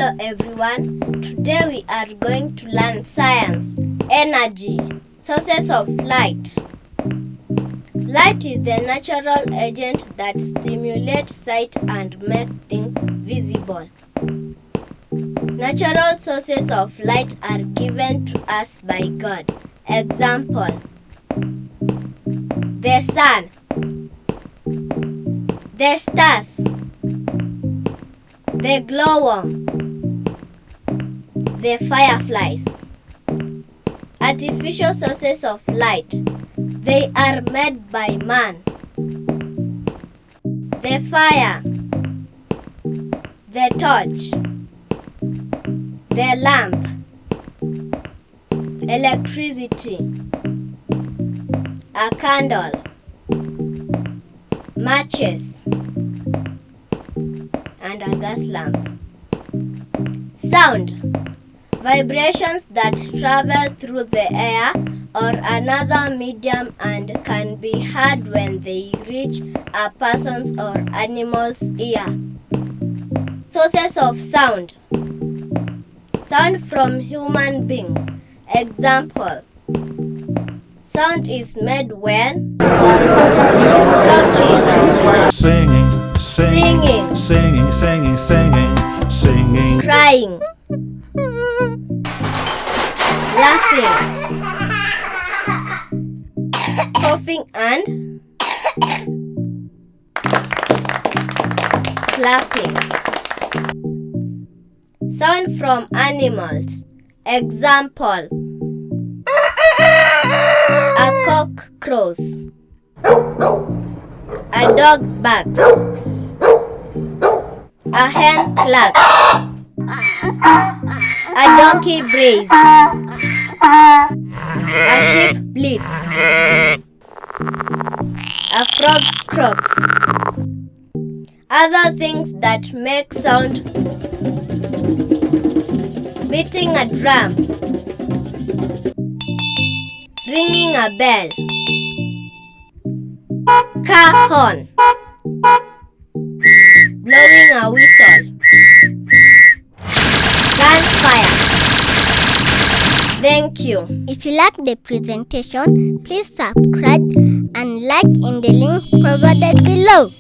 Hello everyone, today we are going to learn science, energy, sources of light. Light is the natural agent that stimulates sight and makes things visible. Natural sources of light are given to us by God. Example: the sun, the stars, the glowworm, the fireflies. Artificial sources of light. They are made by man. The fire, the torch, the lamp, electricity, a candle, matches, and a gas lamp. Sound. Vibrations that travel through the air or another medium and can be heard when they reach a person's or animal's ear. Sources of sound. Sound from human beings. Example: sound is made when talking, singing, crying, laughing, coughing and clapping. Sound from animals. Example: a cock crows, a dog barks, a hen clacks, a donkey brays, a sheep bleats, a frog croaks. Other things that make sound: beating a drum, ringing a bell, car horn, blowing a whistle, gunfire. Thank you. If you like the presentation, please subscribe and like in the link provided below.